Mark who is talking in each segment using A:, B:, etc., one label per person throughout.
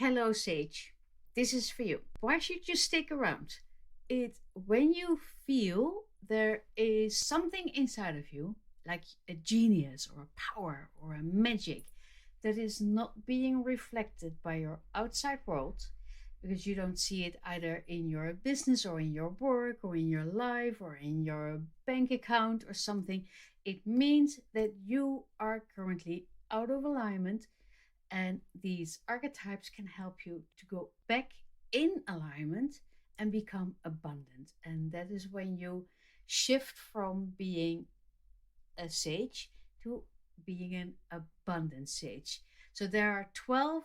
A: Hello, Sage. This is for you. Why should you stick around? When you feel there is something inside of you, like a genius or a power or a magic, that is not being reflected by your outside world, because you don't see it either in your business or in your work or in your life or in your bank account or something, it means that you are currently out of alignment, and these archetypes can help you to go back in alignment and become abundant. And that is when you shift from being a sage to being an abundant sage. So there are 12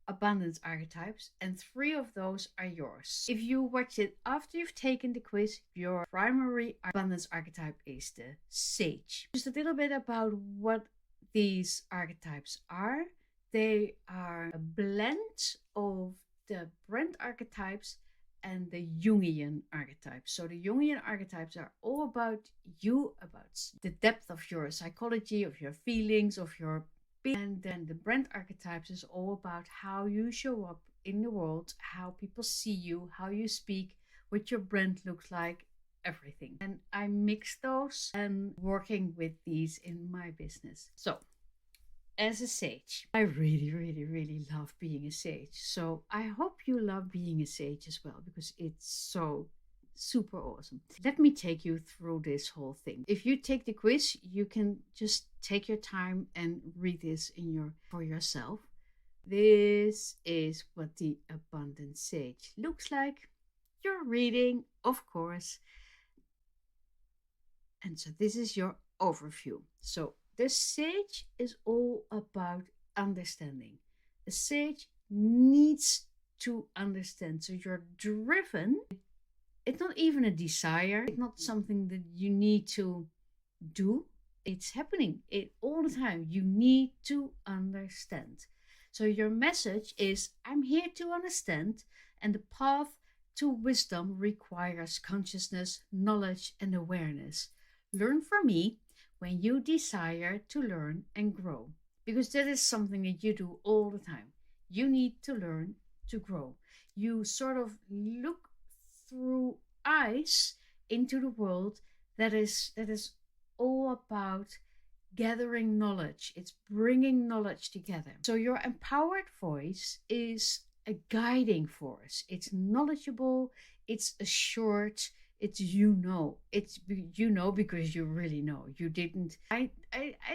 A: abundance archetypes, and 3 of those are yours. If you watch it after you've taken the quiz, your primary abundance archetype is the sage. Just a little bit about what these archetypes are. They are a blend of the Brand Archetypes and the Jungian Archetypes. So the Jungian Archetypes are all about you, about the depth of your psychology, of your feelings, of your being. And then the Brand Archetypes is all about how you show up in the world, how people see you, how you speak, what your brand looks like, everything. And I mix those and working with these in my business. So as a sage, I really love being a sage. So I hope you love being a sage as well, because it's so super awesome. Let me take you through this whole thing. If you take the quiz, you can just take your time and read this for yourself. This is what the abundant sage looks like. You're reading, of course. And so this is your overview. So the sage is all about understanding. The sage needs to understand. So you're driven. It's not even a desire. It's not something that you need to do. It's happening all the time. You need to understand. So your message is, I'm here to understand, and the path to wisdom requires consciousness, knowledge, and awareness. Learn from me when you desire to learn and grow, because that is something that you do all the time. You need to learn to grow. You sort of look through eyes into the world that is all about gathering knowledge. It's bringing knowledge together. So your empowered voice is a guiding force. It's knowledgeable, it's assured, it's it's because you really know. You didn't. I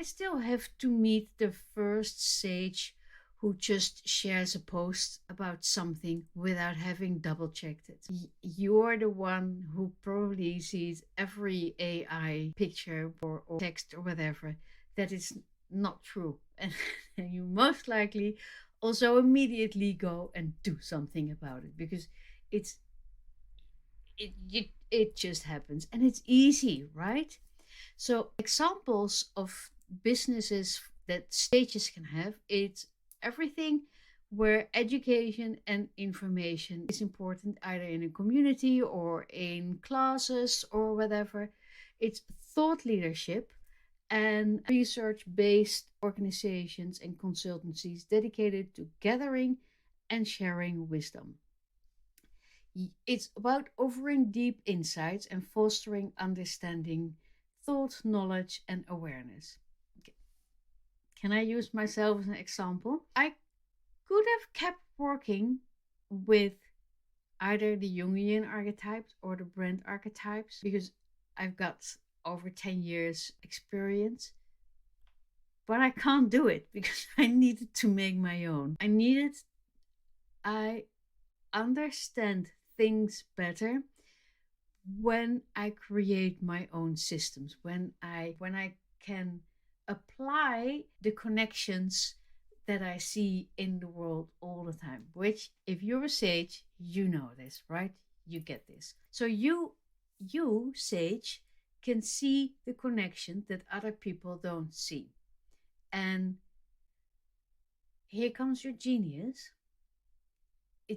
A: still have to meet the first sage who just shares a post about something without having double checked it. You're the one who probably sees every AI picture or text or whatever that is not true, and you most likely also immediately go and do something about it, because it just happens, and it's easy, right? So examples of businesses that sages can have, it's everything where education and information is important, either in a community or in classes or whatever. It's thought leadership and research-based organizations and consultancies dedicated to gathering and sharing wisdom. It's about offering deep insights and fostering understanding, thought, knowledge, and awareness. Can I use myself as an example? I could have kept working with either the Jungian archetypes or the Brand archetypes, because I've got over 10 years experience. But I can't do it because I needed to make my own. I understand things better when I create my own systems, when I can apply the connections that I see in the world all the time, which if you're a sage, you know this, right? You get this. So you sage can see the connection that other people don't see. And here comes your genius.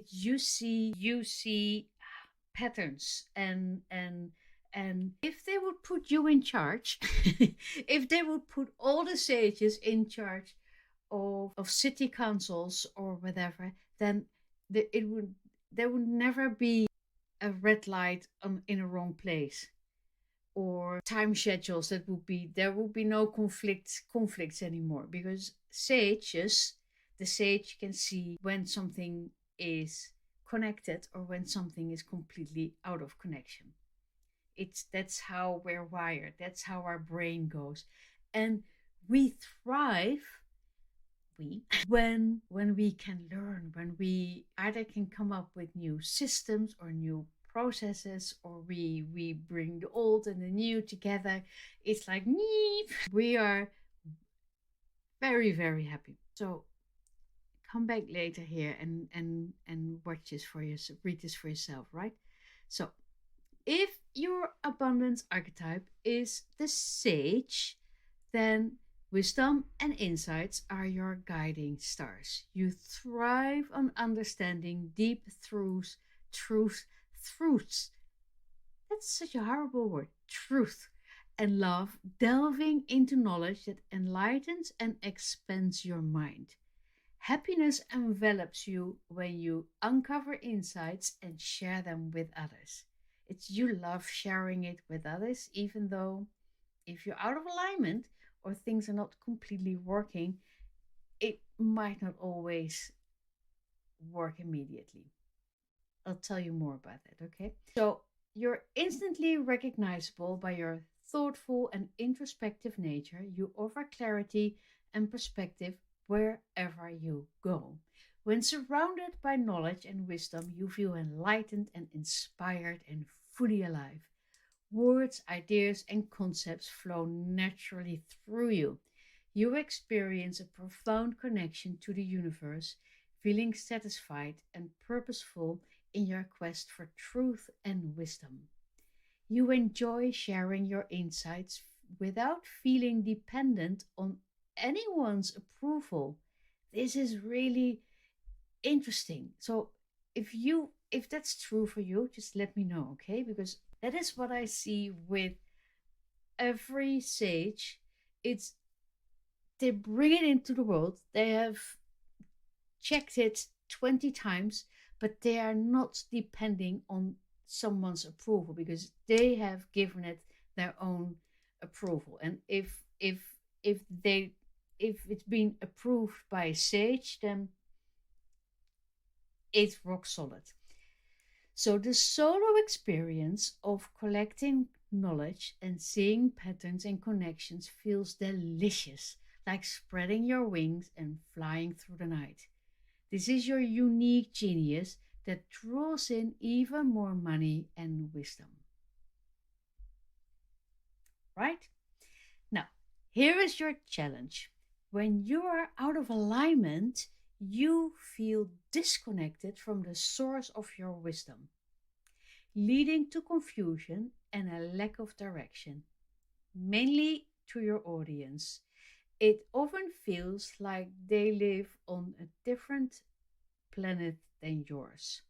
A: You see patterns, and if they would put you in charge, if they would put all the sages in charge of city councils or whatever, then there would never be a red light in a wrong place, or time schedules there would be no conflicts anymore, because the sage can see when something is connected or when something is completely out of connection. That's how we're wired, that's how our brain goes. And we thrive when we can learn, when we either can come up with new systems or new processes, or we bring the old and the new together. It's like we are very, very happy. So come back later here and watch this for yourself, read this for yourself, right? So if your abundance archetype is the sage, then wisdom and insights are your guiding stars. You thrive on understanding deep truths. That's such a horrible word. Truth. And love, delving into knowledge that enlightens and expands your mind. Happiness envelops you when you uncover insights and share them with others. You love sharing it with others, even though if you're out of alignment or things are not completely working, it might not always work immediately. I'll tell you more about that, okay? So you're instantly recognizable by your thoughtful and introspective nature. You offer clarity and perspective wherever you go. When surrounded by knowledge and wisdom, you feel enlightened and inspired and fully alive. Words, ideas, and concepts flow naturally through you. You experience a profound connection to the universe, feeling satisfied and purposeful in your quest for truth and wisdom. You enjoy sharing your insights without feeling dependent on anyone's approval. This is really interesting. So if that's true for you, just let me know, okay? Because that is what I see with every sage. They bring it into the world. They have checked it 20 times, but they are not depending on someone's approval, because they have given it their own approval. And if it's been approved by a sage, then it's rock solid. So the solo experience of collecting knowledge and seeing patterns and connections feels delicious, like spreading your wings and flying through the night. This is your unique genius that draws in even more money and wisdom. Right? Now, here is your challenge. When you are out of alignment, you feel disconnected from the source of your wisdom, leading to confusion and a lack of direction, mainly to your audience. It often feels like they live on a different planet than yours.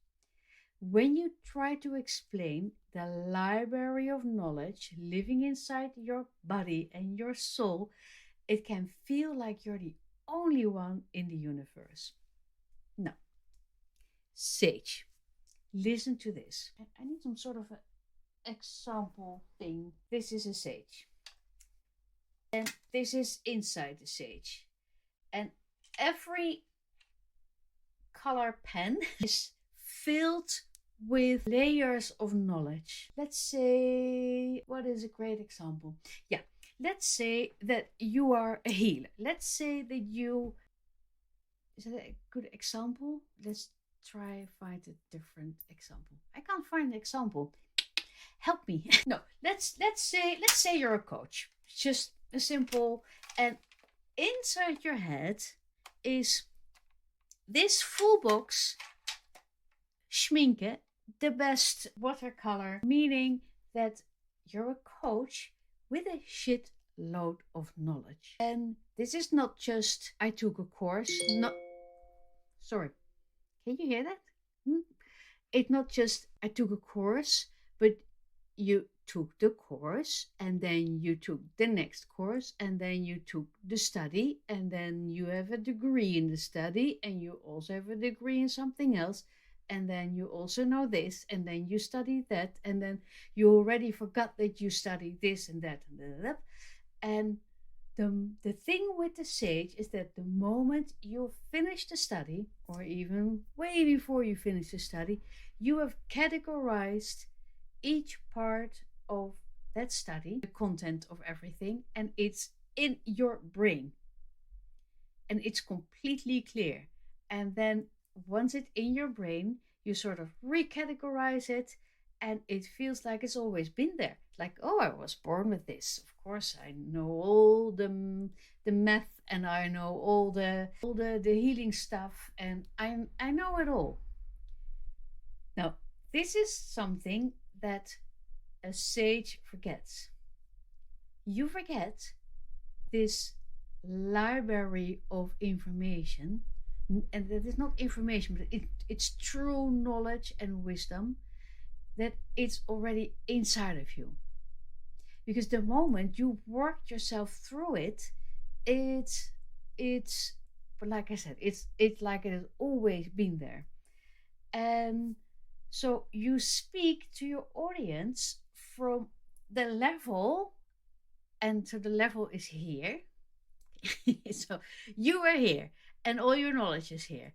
A: When you try to explain the library of knowledge living inside your body and your soul, it can feel like you're the only one in the universe. Now, sage, listen to this. I need some sort of an example thing. This is a sage. And this is inside the sage. And every color pen is filled with layers of knowledge. Let's say, what is a great example? Yeah, let's say that you are a healer. Let's say that is that a good example? Let's try find a different example. I can't find an example. Help me. No, let's say you're a coach. Just a simple, and inside your head is this full box schminke, the best watercolor, meaning that you're a coach with a shit load of knowledge. And this is not just I took a course. No, sorry, can you hear that? It's not just I took a course, but you took the course, and then you took the next course, and then you took the study, and then you have a degree in the study, and you also have a degree in something else, and then you also know this, and then you study that, and then you already forgot that you studied this and that and that. And the thing with the sage is that the moment you finish the study, or even way before you finish the study, you have categorized each part of that study, the content of everything, and it's in your brain. And it's completely clear. And then once it's in your brain, you sort of recategorize it, and it feels like it's always been there. Like, oh, I was born with this. Of course, I know all the math, and I know all the healing stuff, and I know it all. Now, this is something that a sage forgets. You forget this library of information, and that is not information, but it's true knowledge and wisdom, that it's already inside of you. Because the moment you worked yourself through it, it's but like I said, it's like it has always been there. And so you speak to your audience from the level, and so the level is here. So you are here, and all your knowledge is here,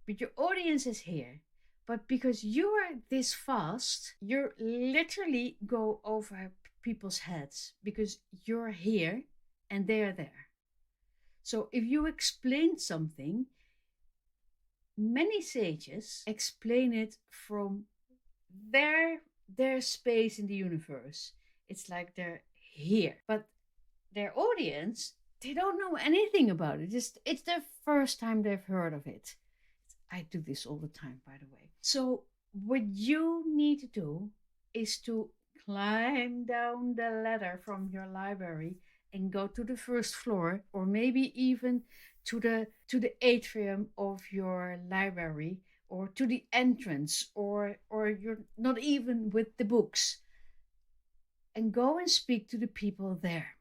A: but your audience is here. But because you are this fast, you literally go over people's heads, because you're here and they're there. So if you explain something, many sages explain it from their space in the universe. It's like they're here, but their audience, they don't know anything about it. It's their first time they've heard of it. I do this all the time, by the way. So what you need to do is to climb down the ladder from your library and go to the first floor, or maybe even to the atrium of your library, or to the entrance, or you're not even with the books, and go and speak to the people there.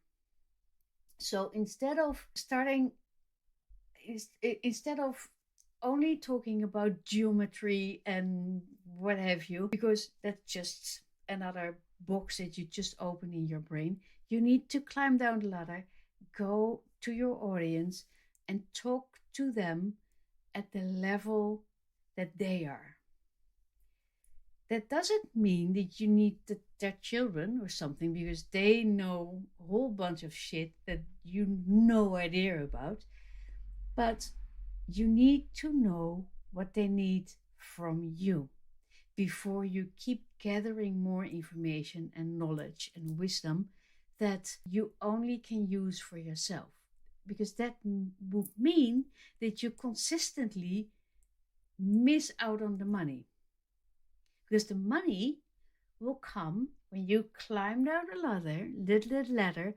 A: So instead of only talking about geometry and what have you, because that's just another box that you just open in your brain, you need to climb down the ladder, go to your audience, and talk to them at the level that they are. That doesn't mean that you need their children or something, because they know a whole bunch of shit that you no idea about. But you need to know what they need from you before you keep gathering more information and knowledge and wisdom that you only can use for yourself. Because that would mean that you consistently miss out on the money. Because the money will come when you climb down the ladder,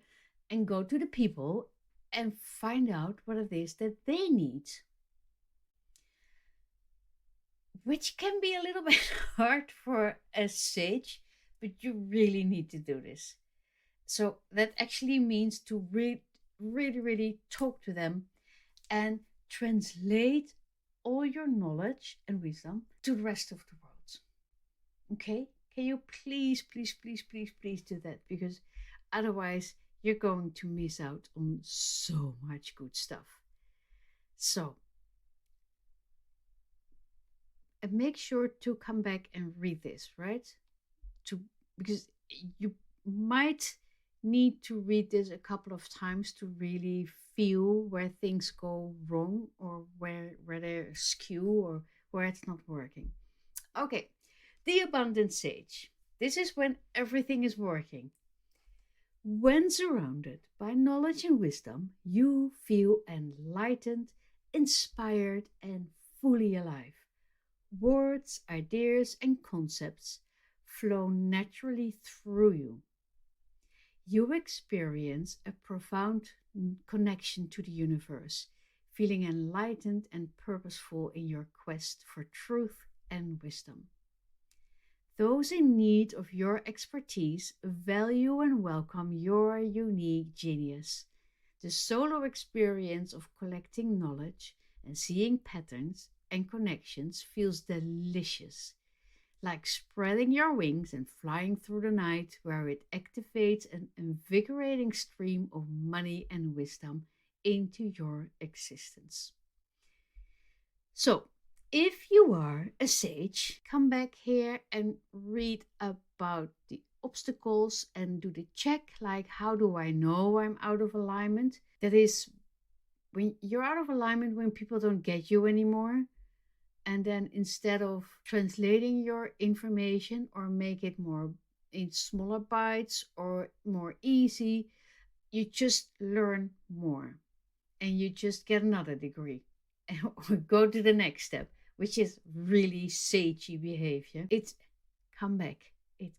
A: and go to the people and find out what it is that they need. Which can be a little bit hard for a sage, but you really need to do this. So that actually means to really talk to them and translate all your knowledge and wisdom to the rest of the world. Okay? Can you please do that? Because otherwise you're going to miss out on so much good stuff. So, and make sure to come back and read this, right? Because you might need to read this a couple of times to really feel where things go wrong, or where they're askew, or where it's not working. Okay, the Abundant Sage. This is when everything is working. When surrounded by knowledge and wisdom, you feel enlightened, inspired, and fully alive. Words, ideas, and concepts flow naturally through you. You experience a profound connection to the universe, feeling enlightened and purposeful in your quest for truth and wisdom. Those in need of your expertise value and welcome your unique genius. The solo experience of collecting knowledge and seeing patterns and connections feels delicious, like spreading your wings and flying through the night, where it activates an invigorating stream of money and wisdom into your existence. So, if you are a sage, come back here and read about the obstacles and do the check, like how do I know I'm out of alignment? That is when you're out of alignment, when people don't get you anymore. And then instead of translating your information or make it more in smaller bites or more easy, you just learn more and you just get another degree and go to the next step, which is really sagey behavior. It's come back. It's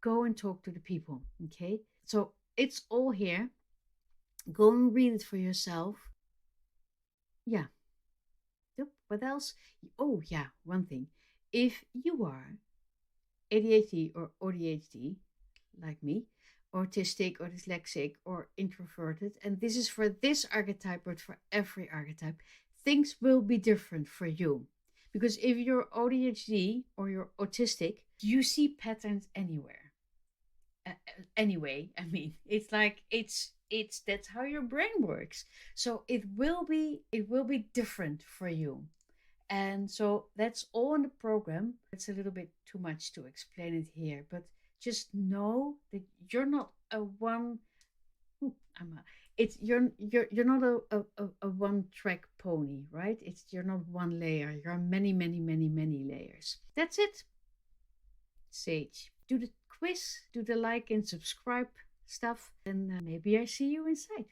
A: go and talk to the people. Okay. So it's all here. Go and read it for yourself. Yeah. Yep. What else? Oh, yeah, one thing. If you are ADHD or ODHD, like me, autistic or dyslexic or introverted, and this is for this archetype, but for every archetype, things will be different for you. Because if you're ADHD or you're autistic, you see patterns anywhere. Anyway, I mean, it's like it's that's how your brain works. So it will be different for you. And so that's all in the program. It's a little bit too much to explain it here, but just know that you're not a one. I'm a, it's you're not a one track pony, right? It's you're not one layer. You're many, many, many, many layers. That's it. Sage. Do the quiz, do the like and subscribe stuff, and maybe I see you inside.